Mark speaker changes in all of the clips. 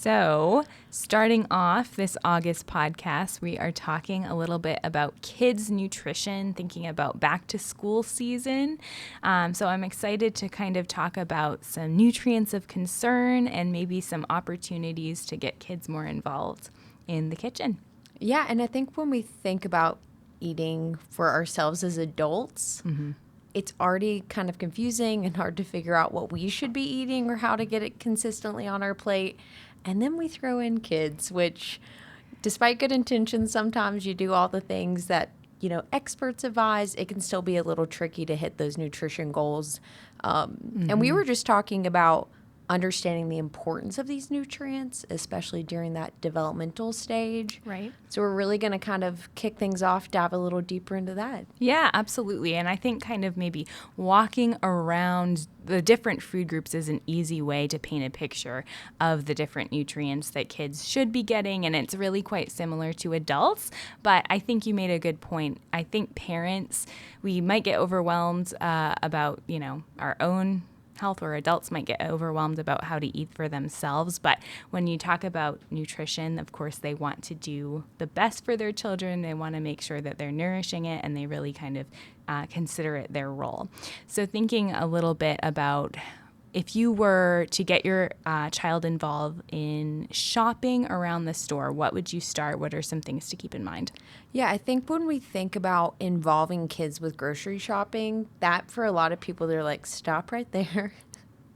Speaker 1: So, starting off this August podcast, we are talking a little bit about kids' nutrition, thinking about back to school season. So, I'm excited to kind of talk about some nutrients of concern and maybe some opportunities to get kids more involved in the kitchen.
Speaker 2: Yeah, and I think when we think about eating for ourselves as adults, it's already kind of confusing and hard to figure out what we should be eating or how to get it consistently on our plate. And then we throw in kids, which, despite good intentions, sometimes you do all the things that, experts advise. It can still be a little tricky to hit those nutrition goals. And we were just talking about understanding the importance of these nutrients, especially during that developmental stage.
Speaker 1: Right.
Speaker 2: So we're really going to kind of kick things off, dive a little deeper into that.
Speaker 1: Yeah, absolutely. And I think kind of maybe walking around the different food groups is an easy way to paint a picture of the different nutrients that kids should be getting. And it's really quite similar to adults. But I think you made a good point. I think parents, we might get overwhelmed about, our own health, or adults might get overwhelmed about how to eat for themselves. But when you talk about nutrition, of course, they want to do the best for their children. They want to make sure that they're nourishing it, and they really kind of consider it their role. So thinking a little bit about if you were to get your child involved in shopping around the store, what would you start? What are some things to keep in mind?
Speaker 2: Yeah, I think when we think about involving kids with grocery shopping, that for a lot of people, they're like, stop right there.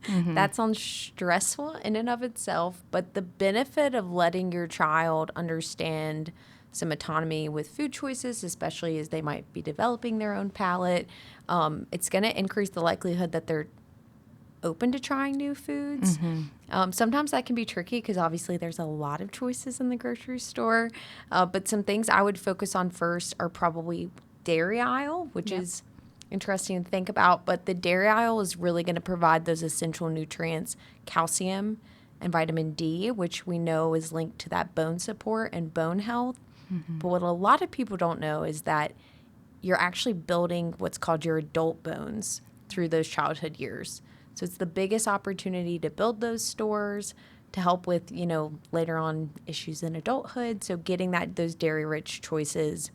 Speaker 2: That sounds stressful in and of itself. But the benefit of letting your child understand some autonomy with food choices, especially as they might be developing their own palate, it's going to increase the likelihood that they're open to trying new foods. Sometimes that can be tricky because obviously there's a lot of choices in the grocery store. But some things I would focus on first are probably dairy aisle, which is interesting to think about. But the dairy aisle is really going to provide those essential nutrients, calcium and vitamin D, which we know is linked to that bone support and bone health. But what a lot of people don't know is that you're actually building what's called your adult bones through those childhood years. So it's the biggest opportunity to build those stores to help with, later on issues in adulthood. So getting those dairy-rich choices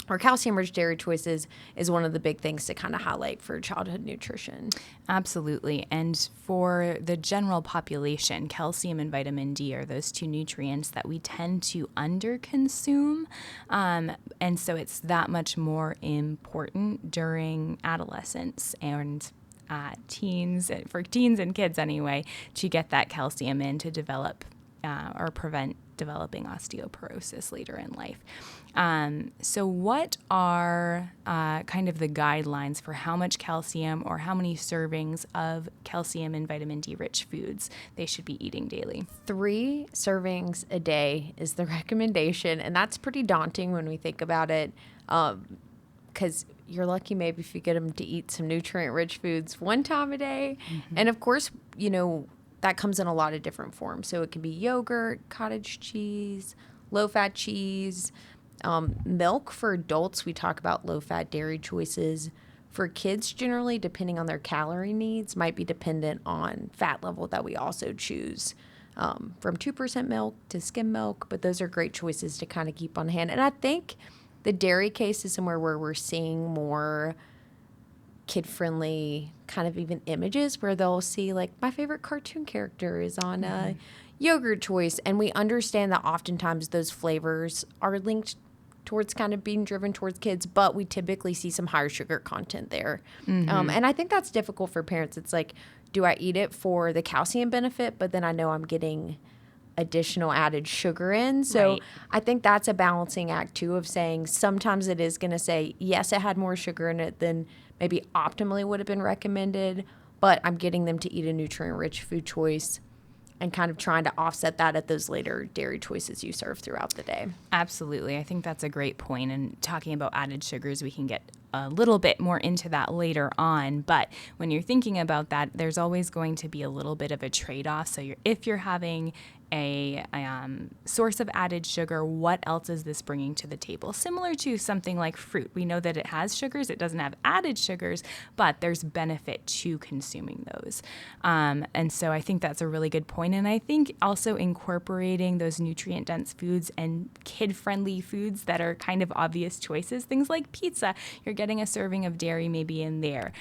Speaker 2: or calcium-rich dairy choices is one of the big things to kind of highlight for childhood nutrition.
Speaker 1: Absolutely. And for the general population, calcium and vitamin D are those two nutrients that we tend to underconsume. And so it's that much more important during adolescence and teens and kids anyway, to get that calcium in to develop or prevent developing osteoporosis later in life. So what are kind of the guidelines for how much calcium or how many servings of calcium and vitamin D rich foods they should be eating daily?
Speaker 2: 3 servings a day is the recommendation, and that's pretty daunting when we think about it, because you're lucky maybe if you get them to eat some nutrient-rich foods one time a day. And of course, that comes in a lot of different forms. So it can be yogurt, cottage cheese, low-fat cheese, milk. For adults, we talk about low-fat dairy choices. For kids, generally, depending on their calorie needs, might be dependent on fat level that we also choose, from 2% milk to skim milk. But those are great choices to kind of keep on hand. And I think the dairy case is somewhere where we're seeing more kid-friendly kind of even images where they'll see, like, my favorite cartoon character is on a yogurt choice. And we understand that oftentimes those flavors are linked towards kind of being driven towards kids, but we typically see some higher sugar content there. And I think that's difficult for parents. It's like, do I eat it for the calcium benefit, but then I know I'm getting additional added sugar in? So
Speaker 1: Right.
Speaker 2: I think that's a balancing act too, of saying sometimes it is going to say, yes, it had more sugar in it than maybe optimally would have been recommended, but I'm getting them to eat a nutrient-rich food choice and kind of trying to offset that at those later dairy choices you serve throughout the day.
Speaker 1: Absolutely. I think that's a great point. And talking about added sugars, we can get a little bit more into that later on. But when you're thinking about that, there's always going to be a little bit of a trade-off. So if you're having a source of added sugar, what else is this bringing to the table? Similar to something like fruit. We know that it has sugars. It doesn't have added sugars, but there's benefit to consuming those. And so I think that's a really good point. And I think also incorporating those nutrient-dense foods and kid-friendly foods that are kind of obvious choices, things like pizza. You're getting a serving of dairy maybe in there.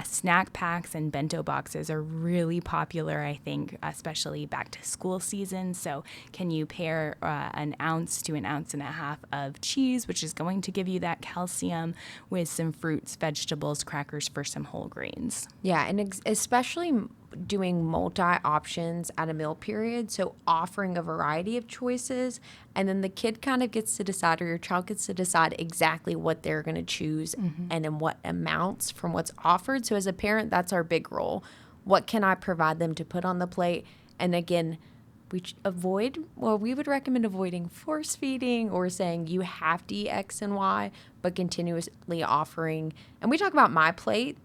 Speaker 1: Snack packs and bento boxes are really popular, I think, especially back to school season. So can you pair an ounce to an ounce and a half of cheese, which is going to give you that calcium, with some fruits, vegetables, crackers for some whole grains?
Speaker 2: Yeah, and especially doing multi-options at a meal period, so offering a variety of choices, and then the kid kind of gets to decide, or your child gets to decide exactly what they're going to choose and in what amounts from what's offered. So as a parent, that's our big role. What can I provide them to put on the plate? And again, we would recommend avoiding force feeding or saying you have to eat X and Y, but continuously offering. And we talk about My Plate.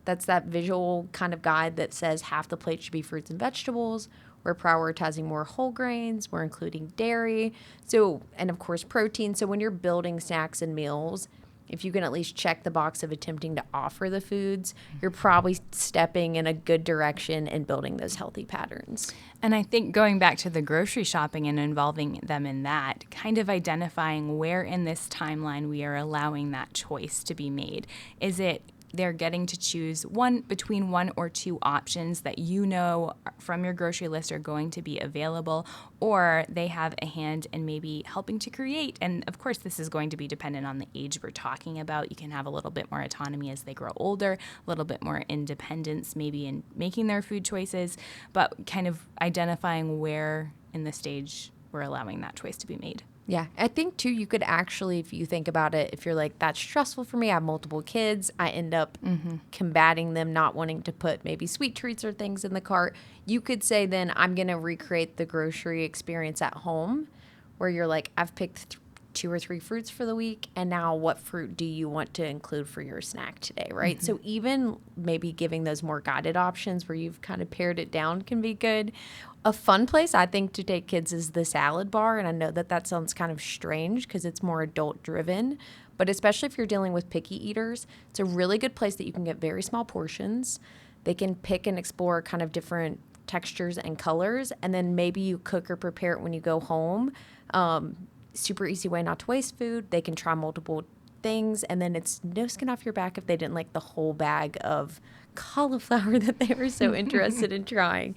Speaker 2: That's that visual kind of guide that says half the plate should be fruits and vegetables. We're prioritizing more whole grains. We're including dairy. So, and of course, protein. So when you're building snacks and meals, if you can at least check the box of attempting to offer the foods, you're probably stepping in a good direction in building those healthy patterns.
Speaker 1: And I think going back to the grocery shopping and involving them in that, kind of identifying where in this timeline we are allowing that choice to be made. Is it they're getting to choose between one or two options that you know from your grocery list are going to be available, or they have a hand in maybe helping to create? And of course, this is going to be dependent on the age we're talking about. You can have a little bit more autonomy as they grow older, a little bit more independence maybe in making their food choices, but kind of identifying where in the stage we're allowing that choice to be made.
Speaker 2: Yeah, I think too, you could actually, if you think about it, if you're like, that's stressful for me, I have multiple kids, I end up combating them not wanting to put maybe sweet treats or things in the cart. You could say then, I'm going to recreate the grocery experience at home, where you're like, I've picked 2 or 3 fruits for the week, and now what fruit do you want to include for your snack today, right? So even maybe giving those more guided options where you've kind of pared it down can be good. A fun place, I think, to take kids is the salad bar, and I know that sounds kind of strange because it's more adult-driven, but especially if you're dealing with picky eaters, it's a really good place that you can get very small portions. They can pick and explore kind of different textures and colors, and then maybe you cook or prepare it when you go home. Super easy way not to waste food. They can try multiple things, and then it's no skin off your back if they didn't like the whole bag of cauliflower that they were so interested in trying,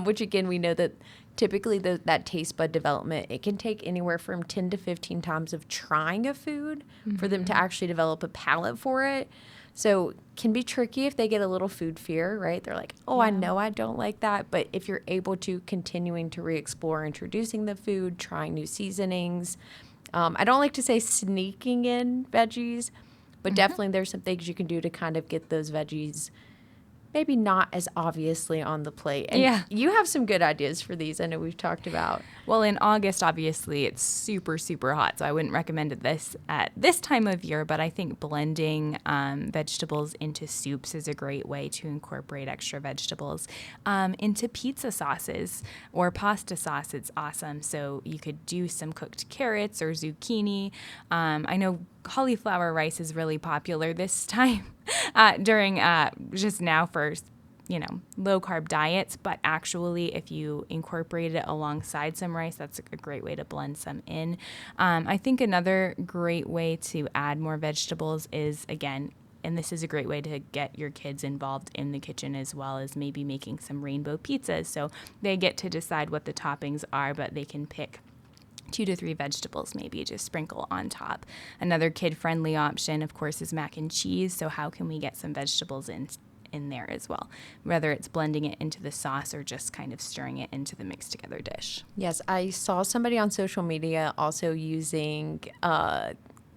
Speaker 2: which again, we know that typically that taste bud development, it can take anywhere from 10 to 15 times of trying a food for them to actually develop a palate for it. So can be tricky if they get a little food fear, right? They're like, oh, yeah. I know I don't like that. But if you're able to continuing to re-explore introducing the food, trying new seasonings, I don't like to say sneaking in veggies, but definitely there's some things you can do to kind of get those veggies maybe not as obviously on the plate. And you have some good ideas for these. I know we've talked about.
Speaker 1: Well, in August, obviously, it's super, super hot, so I wouldn't recommend this at this time of year, but I think blending vegetables into soups is a great way to incorporate extra vegetables. Into pizza sauces or pasta sauce, it's awesome. So you could do some cooked carrots or zucchini. I know cauliflower rice is really popular this time during just now for low carb diets, but actually if you incorporate it alongside some rice, that's a great way to blend some in. I think another great way to add more vegetables is, again, and this is a great way to get your kids involved in the kitchen, as well as maybe making some rainbow pizzas. So they get to decide what the toppings are, but they can pick 2 to 3 vegetables, maybe just sprinkle on top. Another kid-friendly option, of course, is mac and cheese. So how can we get some vegetables in there as well, whether it's blending it into the sauce or just kind of stirring it into the mixed together dish?
Speaker 2: Yes, I saw somebody on social media also using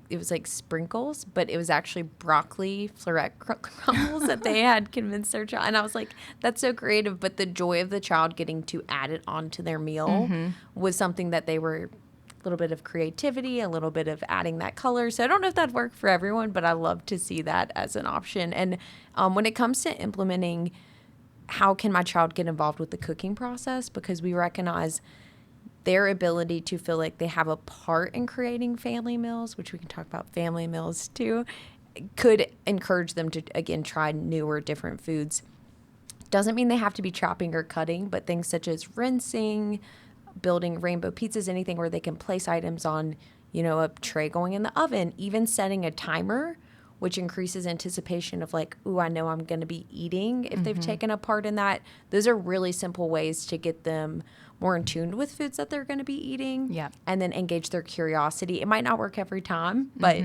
Speaker 2: it was like sprinkles, but it was actually broccoli florette crumbles that they had convinced their child. And I was like, that's so creative. But the joy of the child getting to add it onto their meal was something that they were a little bit of creativity, a little bit of adding that color. So I don't know if that worked for everyone, but I love to see that as an option. And when it comes to implementing, how can my child get involved with the cooking process? Because we recognize their ability to feel like they have a part in creating family meals, which we can talk about family meals too, could encourage them to, again, try newer, different foods. Doesn't mean they have to be chopping or cutting, but things such as rinsing, building rainbow pizzas, anything where they can place items on, a tray going in the oven, even setting a timer, which increases anticipation of like, ooh, I know I'm going to be eating if they've taken a part in that. Those are really simple ways to get them more in tune with foods that they're going to be eating, and then engage their curiosity. It might not work every time, but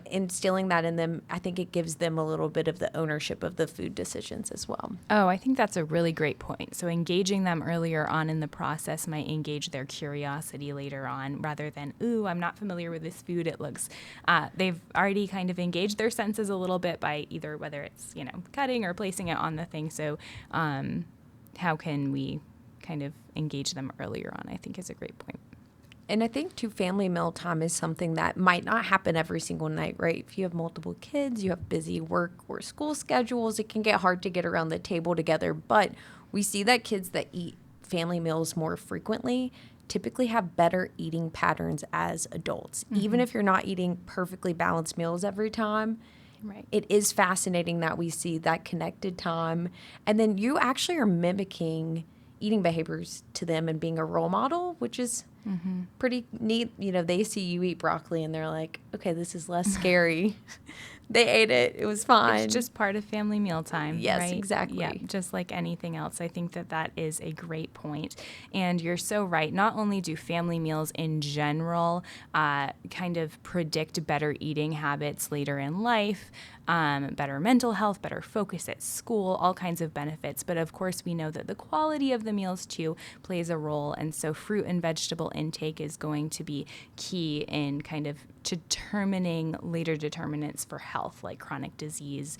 Speaker 2: instilling that in them, I think it gives them a little bit of the ownership of the food decisions as well.
Speaker 1: Oh, I think that's a really great point. So engaging them earlier on in the process might engage their curiosity later on, rather than, ooh, I'm not familiar with this food. It looks, they've already kind of engaged their senses a little bit by either whether it's, cutting or placing it on the thing. So how can we kind of engage them earlier on, I think is a great point.
Speaker 2: And I think, too, family meal time is something that might not happen every single night, right? If you have multiple kids, you have busy work or school schedules, it can get hard to get around the table together. But we see that kids that eat family meals more frequently typically have better eating patterns as adults. Even if you're not eating perfectly balanced meals every time, it is fascinating that we see that connected time. And then you actually are mimicking eating behaviors to them and being a role model, which is pretty neat. They see you eat broccoli and they're like, okay, this is less scary. They ate it. It was fine.
Speaker 1: It's just part of family mealtime.
Speaker 2: Yes,
Speaker 1: right?
Speaker 2: exactly.
Speaker 1: Yeah, just like anything else. I think that is a great point. And you're so right. Not only do family meals in general kind of predict better eating habits later in life, better mental health, better focus at school, all kinds of benefits. But of course, we know that the quality of the meals too plays a role. And so fruit and vegetable intake is going to be key in kind of determining later determinants for health, like chronic disease,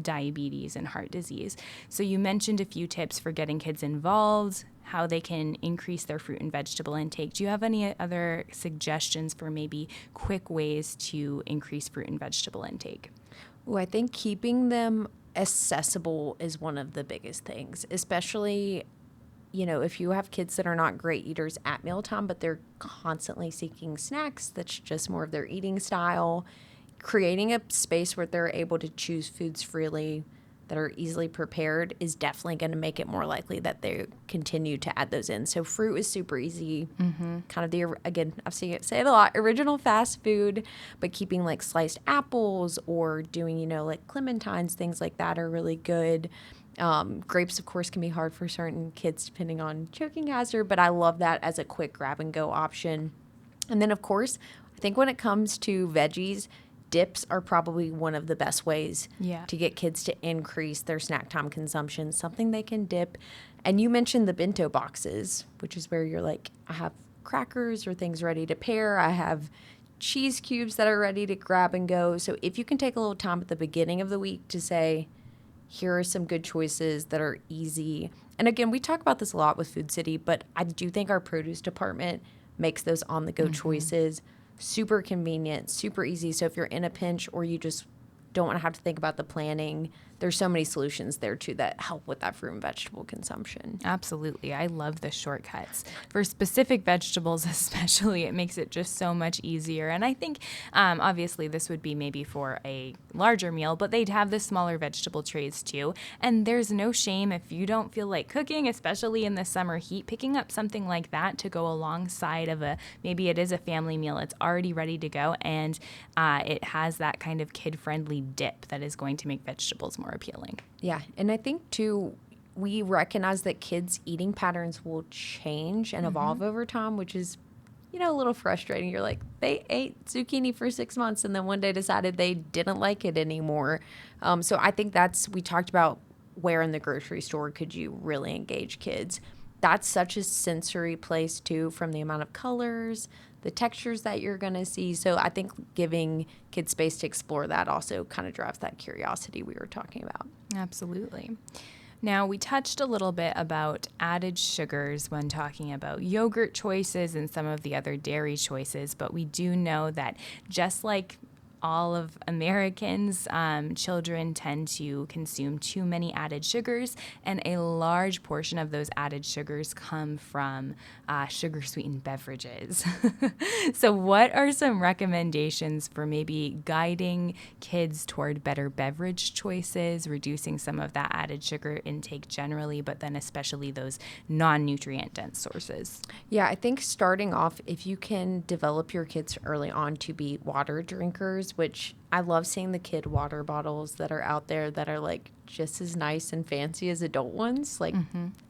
Speaker 1: diabetes, and heart disease. So you mentioned a few tips for getting kids involved, how they can increase their fruit and vegetable intake. Do you have any other suggestions for maybe quick ways to increase fruit and vegetable intake?
Speaker 2: Well, I think keeping them accessible is one of the biggest things, especially if you have kids that are not great eaters at mealtime, but they're constantly seeking snacks, that's just more of their eating style. Creating a space where they're able to choose foods freely that are easily prepared is definitely going to make it more likely that they continue to add those in. So fruit is super easy. Kind of again, I've seen it say it a lot, original fast food, but keeping like sliced apples or doing, like clementines, things like that are really good. Grapes, of course, can be hard for certain kids depending on choking hazard, but I love that as a quick grab and go option. And then, of course, I think when it comes to veggies, dips are probably one of the best ways to get kids to increase their snack time consumption, something they can dip. And you mentioned the bento boxes, which is where you're like, I have crackers or things ready to pair. I have cheese cubes that are ready to grab and go. So if you can take a little time at the beginning of the week to say, here are some good choices that are easy. And again, we talk about this a lot with Food City, but I do think our produce department makes those on-the-go choices super convenient, super easy. So if you're in a pinch or you just don't want to have to think about the planning, there's so many solutions there too that help with that fruit and vegetable consumption.
Speaker 1: Absolutely. I love the shortcuts. For specific vegetables especially, it makes it just so much easier. And I think obviously this would be maybe for a larger meal, but they'd have the smaller vegetable trays too. And there's no shame if you don't feel like cooking, especially in the summer heat, picking up something like that to go alongside of maybe it is a family meal. It's already ready to go, and it has that kind of kid-friendly dip that is going to make vegetables more appealing.
Speaker 2: Yeah, and I think too, we recognize that kids' eating patterns will change and evolve over time, which is, a little frustrating. You're like, they ate zucchini for 6 months and then one day decided they didn't like it anymore. So I think we talked about where in the grocery store could you really engage kids. That's such a sensory place too, from the amount of colors, the textures that you're going to see. So I think giving kids space to explore that also kind of drives that curiosity we were talking about.
Speaker 1: Absolutely. Now, we touched a little bit about added sugars when talking about yogurt choices and some of the other dairy choices, but we do know that just like all of Americans, children tend to consume too many added sugars, and a large portion of those added sugars come from sugar-sweetened beverages. So what are some recommendations for maybe guiding kids toward better beverage choices, reducing some of that added sugar intake generally, but then especially those non-nutrient dense sources?
Speaker 2: Yeah, I think starting off, if you can develop your kids early on to be water drinkers, which I love seeing the kid water bottles that are out there that are like just as nice and fancy as adult ones. Like,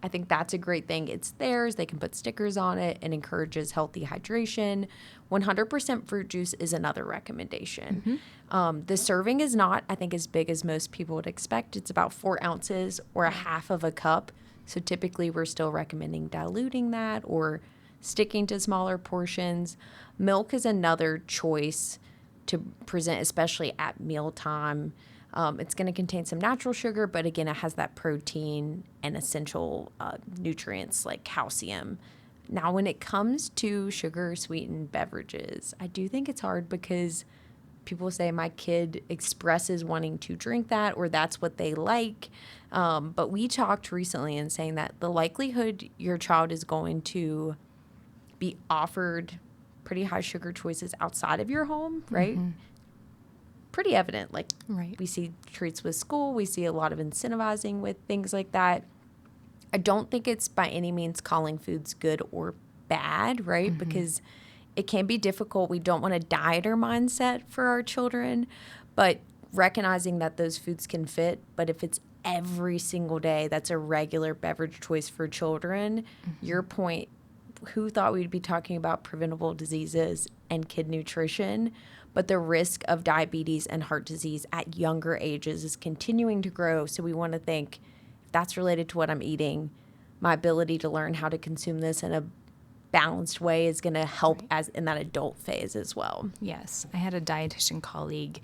Speaker 2: I think that's a great thing. It's theirs. They can put stickers on it and encourages healthy hydration. 100% fruit juice is another recommendation. The serving is not, I think, as big as most people would expect. It's about 4 ounces or a half of a cup. So typically we're still recommending diluting that or sticking to smaller portions. Milk is another choice to present, especially at mealtime. It's going to contain some natural sugar, but again, it has that protein and essential nutrients like calcium. Now, when it comes to sugar-sweetened beverages, I do think it's hard because people say my kid expresses wanting to drink that or that's what they like. But we talked recently in saying that the likelihood your child is going to be offered pretty high sugar choices outside of your home, right? Pretty evident. Like, we see treats with school. We see a lot of incentivizing with things like that. I don't think it's by any means calling foods good or bad, right? Because it can be difficult. We don't want a dieter mindset for our children, but recognizing that those foods can fit. But if it's every single day, that's a regular beverage choice for children. Your point, who thought we'd be talking about preventable diseases and kid nutrition? But the risk of diabetes and heart disease at younger ages is continuing to grow. So we want to think, if that's related to what I'm eating, my ability to learn how to consume this in a balanced way is going to help as in that adult phase as well.
Speaker 1: Yes. I had a dietitian colleague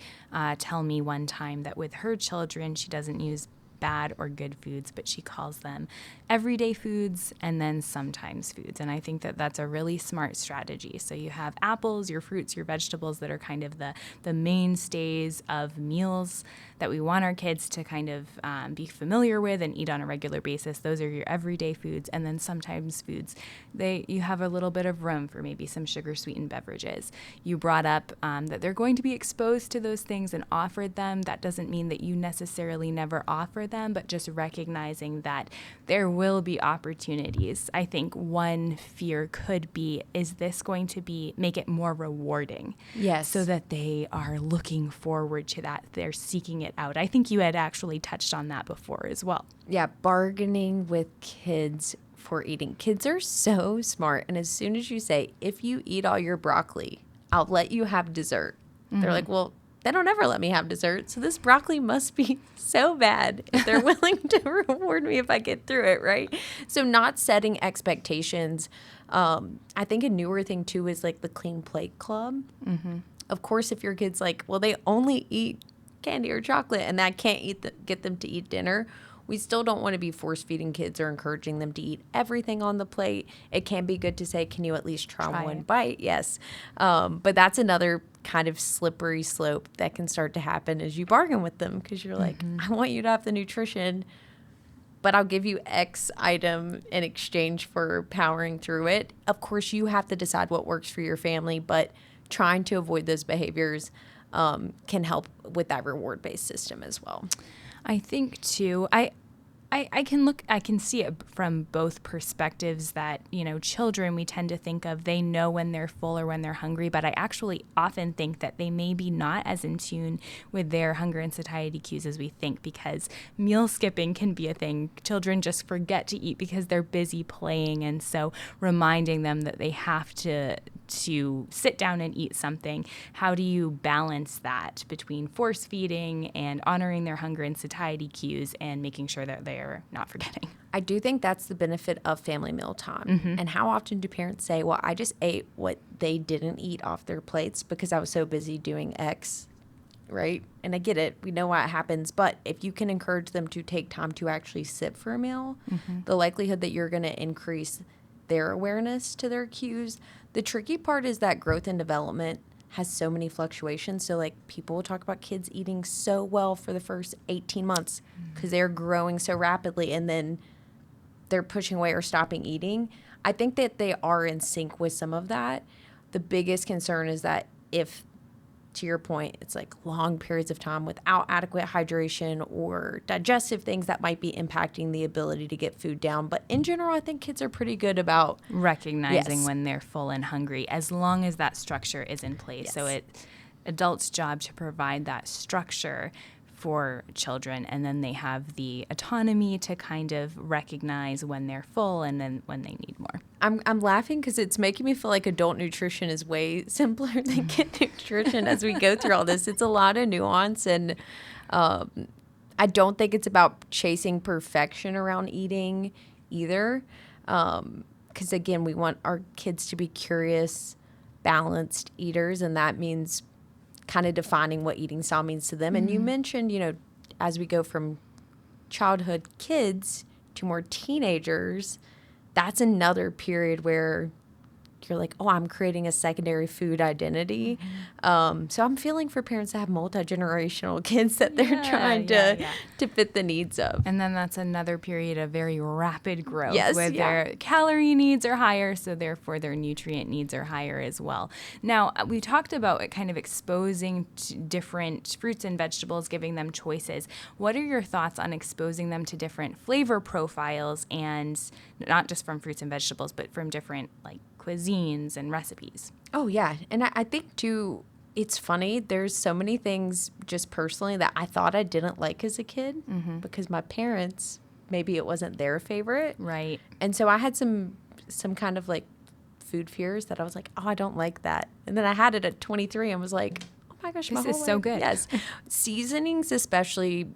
Speaker 1: tell me one time that with her children, she doesn't use bad or good foods, but she calls them everyday foods and then sometimes foods. And I think that that's a really smart strategy. So you have apples, your fruits, your vegetables that are kind of the mainstays of meals that we want our kids to kind of be familiar with and eat on a regular basis. Those are your everyday foods. And then sometimes foods, you have a little bit of room for maybe some sugar-sweetened beverages. You brought up that they're going to be exposed to those things and offered them. That doesn't mean that you necessarily never offer them, but just recognizing that there will be opportunities. I think one fear could be, is this going to make it more rewarding?
Speaker 2: Yes.
Speaker 1: So that they are looking forward to that. They're seeking it out. I think you had actually touched on that before as well.
Speaker 2: Yeah, bargaining with kids for eating. Kids are so smart. And as soon as you say, if you eat all your broccoli, I'll let you have dessert. They're like, well, they don't ever let me have dessert. So this broccoli must be so bad if they're willing to reward me if I get through it, right? So not setting expectations. I think a newer thing too is like the clean plate club. Of course, if your kid's like, well, they only eat candy or chocolate and I can't get them to eat dinner, we still don't want to be force feeding kids or encouraging them to eat everything on the plate. It can be good to say, can you at least try one bite? Yes. But that's another kind of slippery slope that can start to happen as you bargain with them because you're like, I want you to have the nutrition, but I'll give you X item in exchange for powering through it. Of course, you have to decide what works for your family, but trying to avoid those behaviors can help with that reward-based system as well.
Speaker 1: I think too, I can see it from both perspectives that, children, we tend to think of, they know when they're full or when they're hungry, but I actually often think that they may be not as in tune with their hunger and satiety cues as we think, because meal skipping can be a thing. Children just forget to eat because they're busy playing, and so reminding them that they have to sit down and eat something. How do you balance that between force feeding and honoring their hunger and satiety cues and making sure that they're not forgetting?
Speaker 2: I do think that's the benefit of family meal time. And how often do parents say, well, I just ate what they didn't eat off their plates because I was so busy doing X, right? And I get it. We know why it happens. But if you can encourage them to take time to actually sit for a meal, the likelihood that you're going to increase their awareness to their cues. The tricky part is that growth and development has so many fluctuations. So like people will talk about kids eating so well for the first 18 months because they're growing so rapidly, and then they're pushing away or stopping eating. I think that they are in sync with some of that. The biggest concern is that if, to your point, it's like long periods of time without adequate hydration or digestive things that might be impacting the ability to get food down. But in general, I think kids are pretty good about
Speaker 1: recognizing when they're full and hungry, as long as that structure is in place.
Speaker 2: Yes.
Speaker 1: So it's adults' job to provide that structure for children, and then they have the autonomy to kind of recognize when they're full and then when they need more.
Speaker 2: I'm laughing because it's making me feel like adult nutrition is way simpler than kid nutrition as we go through all this. It's a lot of nuance, and I don't think it's about chasing perfection around eating either. Because again, we want our kids to be curious, balanced eaters, and that means kind of defining what eating style means to them. And you mentioned, as we go from childhood kids to more teenagers, that's another period where you're like, oh, I'm creating a secondary food identity. So I'm feeling for parents that have multi-generational kids that they're trying to fit the needs of.
Speaker 1: And then that's another period of very rapid growth where
Speaker 2: Yeah.
Speaker 1: their calorie needs are higher, so therefore their nutrient needs are higher as well. Now, we talked about kind of exposing to different fruits and vegetables, giving them choices. What are your thoughts on exposing them to different flavor profiles, and not just from fruits and vegetables, but from different like cuisines and recipes?
Speaker 2: Oh, yeah. And I think, too, it's funny. There's so many things just personally that I thought I didn't like as a kid because my parents, maybe it wasn't their favorite.
Speaker 1: Right.
Speaker 2: And so I had some kind of like food fears that I was like, oh, I don't like that. And then I had it at 23 and was like, oh my gosh,
Speaker 1: This is so good.
Speaker 2: Yes. Seasonings especially,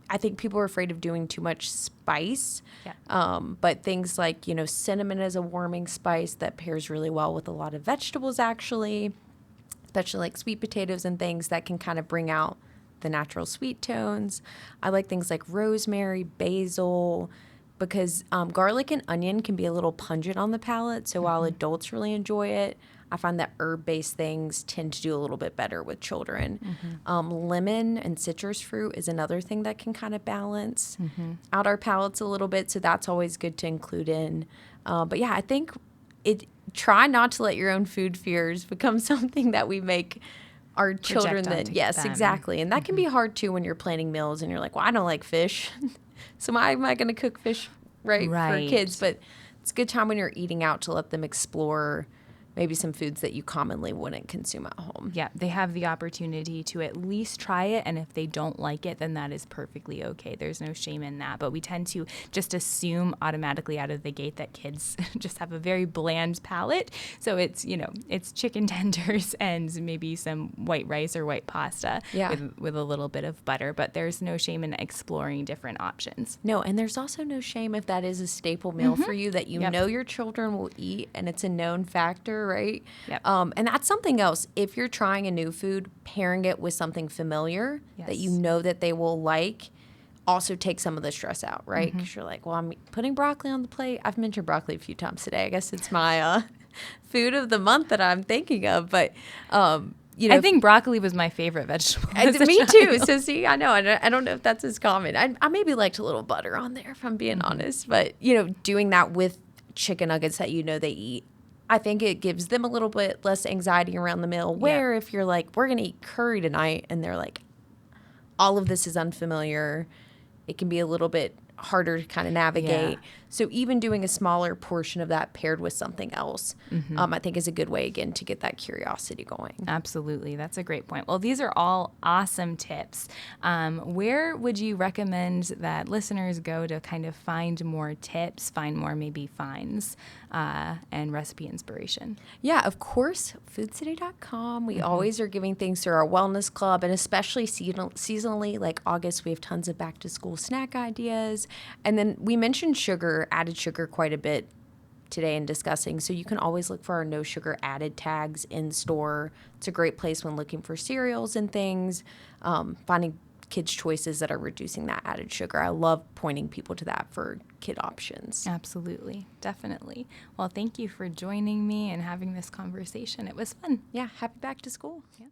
Speaker 2: I think people are afraid of doing too much spice.
Speaker 1: Yeah.
Speaker 2: But things like, cinnamon is a warming spice that pairs really well with a lot of vegetables, actually, especially like sweet potatoes and things that can kind of bring out the natural sweet tones. I like things like rosemary, basil, because garlic and onion can be a little pungent on the palate. So while adults really enjoy it, I find that herb-based things tend to do a little bit better with children. Lemon and citrus fruit is another thing that can kind of balance out our palates a little bit, so that's always good to include in. But yeah, I think try not to let your own food fears become something that we make our children then. Yes,
Speaker 1: them.
Speaker 2: Exactly. And that can be hard too when you're planning meals and you're like, well, I don't like fish. So am I going to cook fish right for kids? But it's a good time when you're eating out to let them explore maybe some foods that you commonly wouldn't consume at home.
Speaker 1: Yeah, they have the opportunity to at least try it, and if they don't like it, then that is perfectly okay. There's no shame in that, but we tend to just assume automatically out of the gate that kids just have a very bland palate. So it's, it's chicken tenders and maybe some white rice or white pasta with a little bit of butter, but there's no shame in exploring different options.
Speaker 2: No, and there's also no shame if that is a staple meal for you that you know your children will eat, and it's a known factor, right?
Speaker 1: Yep.
Speaker 2: And that's something else. If you're trying a new food, pairing it with something familiar that you know that they will like also takes some of the stress out, right? Because you're like, well, I'm putting broccoli on the plate. I've mentioned broccoli a few times today. I guess it's my food of the month that I'm thinking of. But,
Speaker 1: I think broccoli was my favorite vegetable.
Speaker 2: Me too. So see, I know. I don't know if that's as common. I maybe liked a little butter on there, if I'm being honest. But, doing that with chicken nuggets that they eat, I think it gives them a little bit less anxiety around the meal. Where if you're like, we're going to eat curry tonight, and they're like, all of this is unfamiliar, it can be a little bit harder to kind of navigate. So even doing a smaller portion of that paired with something else, I think is a good way, again, to get that curiosity going.
Speaker 1: Absolutely. That's a great point. Well, these are all awesome tips. Where would you recommend that listeners go to kind of find more tips, find more maybe finds, and recipe inspiration?
Speaker 2: Yeah, of course, foodcity.com. We always are giving things through our wellness club, and especially seasonally, like August, we have tons of back to school snack ideas. And then we mentioned added sugar quite a bit today in discussing. So you can always look for our no sugar added tags in store. It's a great place when looking for cereals and things, finding kids choices that are reducing that added sugar. I love pointing people to that for kid options.
Speaker 1: Absolutely. Definitely. Well, thank you for joining me and having this conversation. It was fun.
Speaker 2: Yeah, happy back to school.
Speaker 1: Yeah.